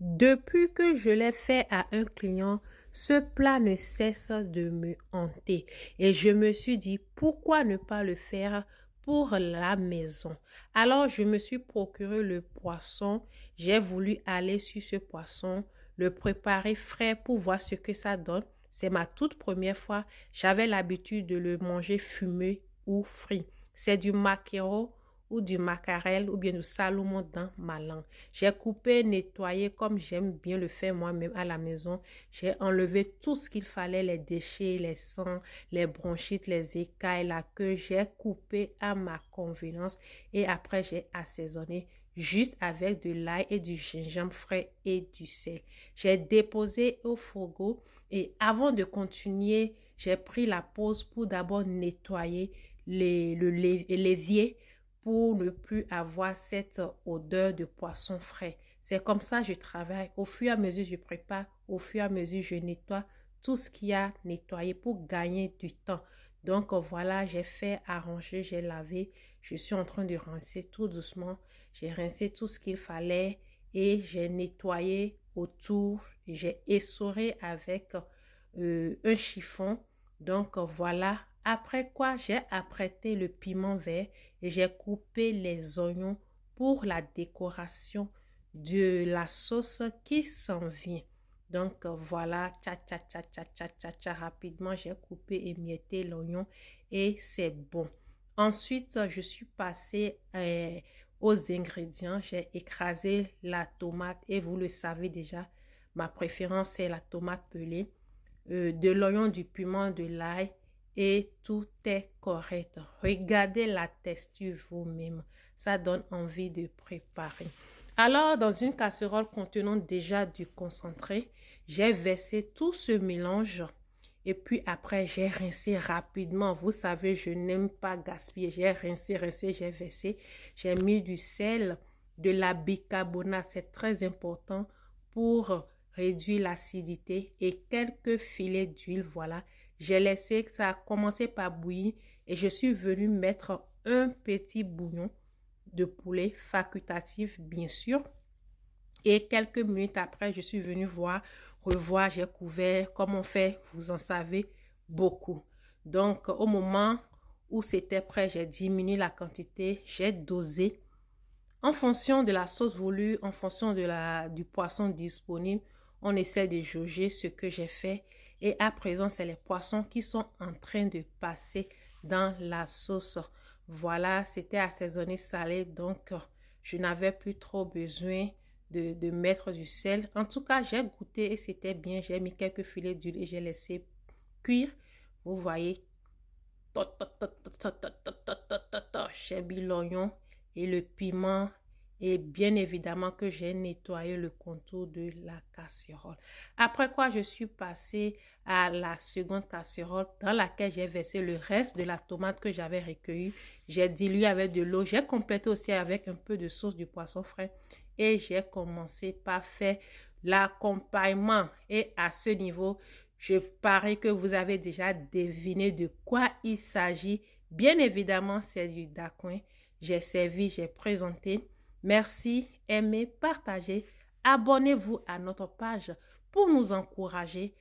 Depuis que je l'ai fait à un client, ce plat ne cesse de me hanter et je me suis dit pourquoi ne pas le faire pour la maison. Alors je me suis procuré le poisson, j'ai voulu aller sur ce poisson, le préparer frais pour voir ce que ça donne. C'est ma toute première fois, j'avais l'habitude de le manger fumé ou frit. C'est du maquereau ou du macarel ou bien du salmon dans ma langue. J'ai coupé, nettoyé comme j'aime bien le faire moi-même à la maison. J'ai enlevé tout ce qu'il fallait, les déchets, les sangs, les bronchites, les écailles, la queue. J'ai coupé à ma convenance et après j'ai assaisonné juste avec de l'ail et du gingembre frais et du sel. J'ai déposé au frigo et avant de continuer, j'ai pris la pause pour d'abord nettoyer l'évier pour ne plus avoir cette odeur de poisson frais. C'est comme ça que je travaille. Au fur et à mesure, je prépare. Au fur et à mesure, je nettoie tout ce qu'il y a nettoyé pour gagner du temps. Donc voilà, j'ai fait arranger, j'ai lavé. Je suis en train de rincer tout doucement. J'ai rincé tout ce qu'il fallait et j'ai nettoyé autour. J'ai essoré avec un chiffon. Donc voilà, après quoi j'ai apprêté le piment vert et j'ai coupé les oignons pour la décoration de la sauce qui s'en vient. Donc voilà, tcha tcha tcha tcha tcha tcha tcha, rapidement j'ai coupé et émietté l'oignon et c'est bon. Ensuite, je suis passée aux ingrédients. J'ai écrasé la tomate et vous le savez déjà, ma préférence c'est la tomate pelée, de l'oignon, du piment, de l'ail et tout est correct. Regardez la texture vous-même. Ça donne envie de préparer. Alors, dans une casserole contenant déjà du concentré, j'ai versé tout ce mélange et puis après, j'ai rincé rapidement. Vous savez, je n'aime pas gaspiller. J'ai rincé, j'ai versé. J'ai mis du sel, de la bicarbonate. C'est très important pour réduire l'acidité et quelques filets d'huile. Voilà. J'ai laissé que ça a commencé par bouillir et je suis venue mettre un petit bouillon de poulet facultatif, bien sûr. Et quelques minutes après, je suis venue revoir, j'ai couvert, comme on fait, vous en savez, beaucoup. Donc, au moment où c'était prêt, j'ai diminué la quantité, j'ai dosé. En fonction de la sauce voulue, en fonction du poisson disponible, on essaie de jauger ce que j'ai fait. Et à présent, c'est les poissons qui sont en train de passer dans la sauce. Voilà, c'était assaisonné salé, donc je n'avais plus trop besoin de mettre du sel. En tout cas, j'ai goûté et c'était bien. J'ai mis quelques filets d'huile et j'ai laissé cuire. Vous voyez, j'ai mis l'oignon et le piment et bien évidemment que j'ai nettoyé le contour de la casserole. Après quoi, je suis passée à la seconde casserole dans laquelle j'ai versé le reste de la tomate que j'avais recueillie. J'ai dilué avec de l'eau. J'ai complété aussi avec un peu de sauce du poisson frais et j'ai commencé par faire l'accompagnement. Et à ce niveau, je parie que vous avez déjà deviné de quoi il s'agit. Bien évidemment, c'est du dacouin. J'ai servi, j'ai présenté. Merci, aimez, partagez. Abonnez-vous à notre page pour nous encourager